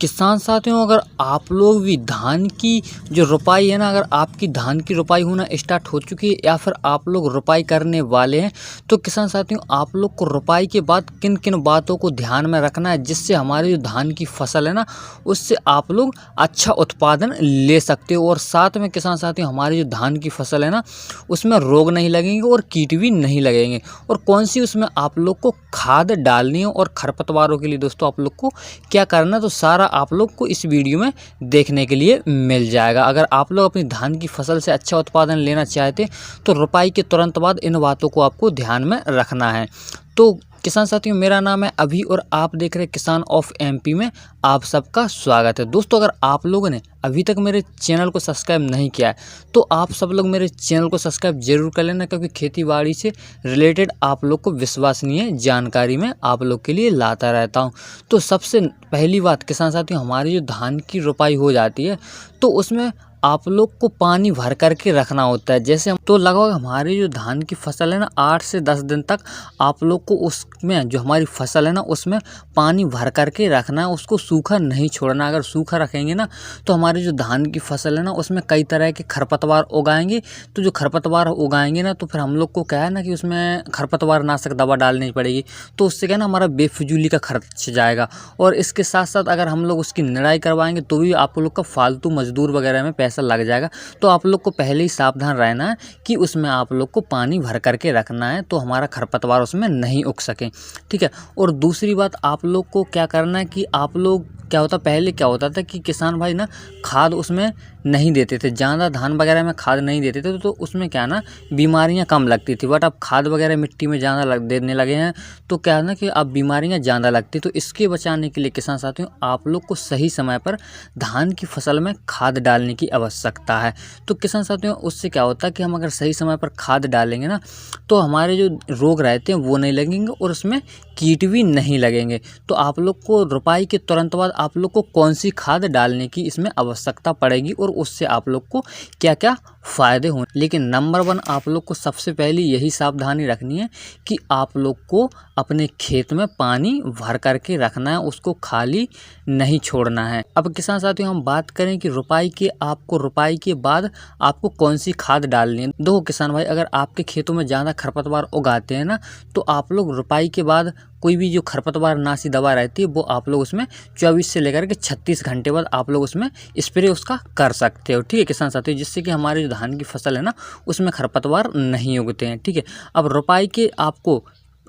किसान साथियों, अगर आप लोग भी धान की जो रोपाई है ना, अगर आपकी धान की रोपाई होना स्टार्ट हो चुकी है या फिर आप लोग रोपाई करने वाले हैं, तो किसान साथियों आप लोग को रोपाई के बाद किन किन बातों को ध्यान में रखना है जिससे हमारी जो धान की फसल है ना, उससे आप लोग अच्छा उत्पादन ले सकते हो। और साथ में किसान साथियों हमारी जो धान की फसल है ना, उसमें रोग नहीं लगेंगे और कीट भी नहीं लगेंगे। और कौन सी उसमें आप लोग को खाद डालनी है और खरपतवारों के लिए दोस्तों आप लोग को क्या करना है, तो सारा आप लोग को इस वीडियो में देखने के लिए मिल जाएगा। अगर आप लोग अपनी धान की फसल से अच्छा उत्पादन लेना चाहते तो रोपाई के तुरंत बाद इन बातों को आपको ध्यान में रखना है। तो किसान साथियों, मेरा नाम है अभी और आप देख रहे हैं किसान ऑफ एमपी में आप सबका स्वागत है। दोस्तों, अगर आप लोगों ने अभी तक मेरे चैनल को सब्सक्राइब नहीं किया है तो आप सब लोग मेरे चैनल को सब्सक्राइब जरूर कर लेना, क्योंकि खेती बाड़ी से रिलेटेड आप लोग को विश्वसनीय जानकारी में आप लोग के लिए लाता रहता हूं। तो सबसे पहली बात किसान साथियों, हमारी जो धान की रोपाई हो जाती है तो उसमें आप लोग को पानी भर करके रखना होता है। जैसे हम तो लगभग हमारी जो धान की फसल है ना, 8 से 10 दिन तक आप लोग को उसमें जो हमारी फसल है ना उसमें पानी भर करके रखना है, उसको सूखा नहीं छोड़ना। अगर सूखा रखेंगे ना तो हमारी जो धान की फसल है ना उसमें कई तरह के खरपतवार उगाएंगे। तो जो खरपतवार उगाएंगे ना तो फिर हम लोग को क्या है ना कि उसमें खरपतवार नाशक दवा डालनी पड़ेगी, तो उससे क्या ना हमारा बेफिजूली का खर्च जाएगा। और इसके साथ साथ अगर हम लोग उसकी निराई करवाएंगे तो भी आप लोग का फालतू मजदूर वगैरह में पैसा लग जाएगा। तो आप लोग को पहले ही सावधान रहना है कि उसमें आप लोग को पानी भर करके रखना है, तो हमारा खरपतवार उसमें नहीं उग सके। ठीक है। और दूसरी बात आप लोग को क्या करना है कि आप लोग पहले क्या होता था कि किसान भाई ना खाद उसमें नहीं देते थे, ज़्यादा धान वगैरह में खाद नहीं देते थे, तो उसमें क्या ना बीमारियां कम लगती थी। बट अब खाद वगैरह मिट्टी में ज़्यादा देने लगे हैं तो क्या है ना कि अब बीमारियां ज़्यादा लगती। तो इसके बचाने के लिए किसान साथियों आप लोग को सही समय पर धान की फसल में खाद डालने की आवश्यकता है। तो किसान साथियों उससे क्या होता है कि हम अगर सही समय पर खाद डालेंगे ना तो हमारे जो रोग रहते हैं वो नहीं लगेंगे और उसमें कीट भी नहीं लगेंगे। तो आप लोग को रोपाई के तुरंत बाद आप लोग को कौन सी खाद डालने की इसमें आवश्यकता पड़ेगी और उससे आप लोग को क्या क्या फ़ायदे हों। लेकिन नंबर 1 आप लोग को सबसे पहले यही सावधानी रखनी है कि आप लोग को अपने खेत में पानी भर करके रखना है, उसको खाली नहीं छोड़ना है। अब किसान साथियों हम बात करें कि रोपाई के बाद आपको कौन सी खाद डालनी है। देखो किसान भाई, अगर आपके खेतों में ज़्यादा खरपतवार उगाते हैं ना तो आप लोग रोपाई के बाद कोई भी जो खरपतवार नाशी दवा रहती है वो आप लोग उसमें 24 से लेकर के 36 घंटे बाद आप लोग उसमें स्प्रे उसका कर सकते हो। ठीक है किसान साथियों, जिससे कि हमारी जो धान की फसल है ना उसमें खरपतवार नहीं उगते हैं। ठीक है। अब रोपाई के आपको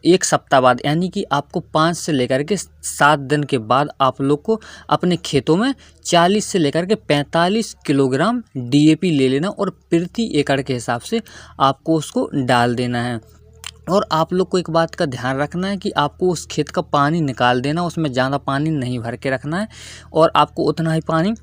1 सप्ताह बाद यानी कि आपको 5 से लेकर के 7 दिन के बाद आप लोग को अपने खेतों में 40 से लेकर के 45 किलोग्राम DAP ले लेना और प्रति एकड़ के हिसाब से आपको उसको डाल देना है। और आप लोग को एक बात का ध्यान रखना है कि आपको उस खेत का पानी निकाल देना, उसमें ज़्यादा पानी नहीं भर के रखना है और आपको उतना ही पानी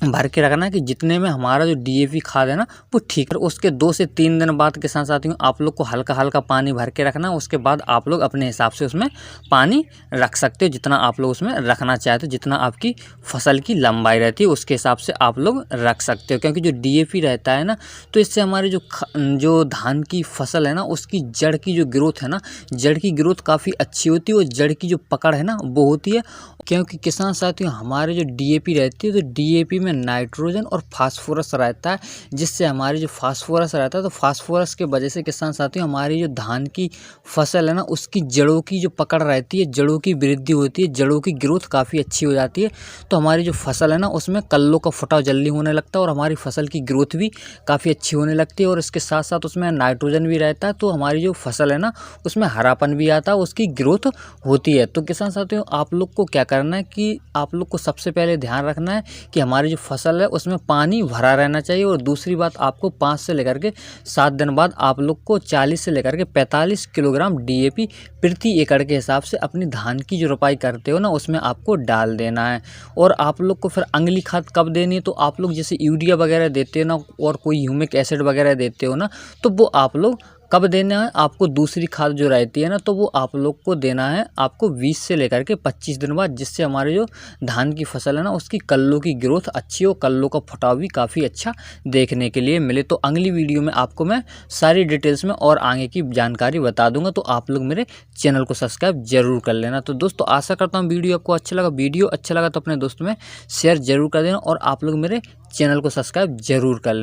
भर के रखना है कि जितने में हमारा जो DAP खाद है ना वो ठीक है। उसके 2 से 3 दिन बाद किसान साथियों आप लोग को हल्का हल्का पानी भर के रखना है। उसके बाद आप लोग अपने हिसाब से उसमें पानी रख सकते हो, जितना आप लोग उसमें रखना चाहते हो, जितना आपकी फसल की लंबाई रहती है उसके हिसाब से आप लोग रख सकते हो। क्योंकि जो DAP रहता है ना तो इससे हमारी जो धान की फसल है ना उसकी जड़ की जो ग्रोथ है ना, जड़ की ग्रोथ काफ़ी अच्छी होती है और जड़ की जो पकड़ है ना वो होती है। क्योंकि किसान साथियों हमारे जो DAP रहती है तो DAP में नाइट्रोजन और फास्फोरस रहता है, जिससे हमारी जो फास्फोरस रहता है तो फास्फोरस के वजह से किसान साथियों हमारी जो धान की फसल है ना उसकी जड़ों की जो पकड़ रहती है, जड़ों की वृद्धि होती है, जड़ों की ग्रोथ काफ़ी अच्छी हो जाती है। तो हमारी जो फसल है ना उसमें कल्लों का फुटाव जल्दी होने लगता है और हमारी फसल की ग्रोथ भी काफ़ी अच्छी होने लगती है। और इसके साथ साथ उसमें नाइट्रोजन भी रहता है तो हमारी जो फसल है ना उसमें हरापन भी आता है, उसकी ग्रोथ होती है। तो किसान साथियों आप लोग को क्या करना है कि आप लोग को सबसे पहले ध्यान रखना है कि हमारी जो फसल है उसमें पानी भरा रहना चाहिए। और दूसरी बात आपको 5 से लेकर के 7 दिन बाद आप लोग को 40 से लेकर के 45 किलोग्राम DAP प्रति एकड़ के हिसाब से अपनी धान की जो रोपाई करते हो ना उसमें आपको डाल देना है। और आप लोग को फिर अंगली खाद कब देनी है, तो आप लोग जैसे यूरिया वगैरह देते हो ना और कोई ह्यूमिक एसिड वगैरह देते हो ना तो वो आप लोग कब देना है आपको दूसरी खाद जो रहती है ना, तो वो आप लोग को देना है आपको 20 से लेकर के 25 दिन बाद, जिससे हमारे जो धान की फसल है ना उसकी कल्लों की ग्रोथ अच्छी हो, कल्लों का फुटाव भी काफ़ी अच्छा देखने के लिए मिले। तो अगली वीडियो में आपको मैं सारी डिटेल्स में और आगे की जानकारी बता दूंगा, तो आप लोग मेरे चैनल को सब्सक्राइब जरूर कर लेना। तो दोस्तों आशा करता हूँ वीडियो आपको अच्छा लगा। वीडियो अच्छा लगा तो अपने दोस्तों में शेयर जरूर कर देना और आप लोग मेरे चैनल को सब्सक्राइब जरूर कर लेना।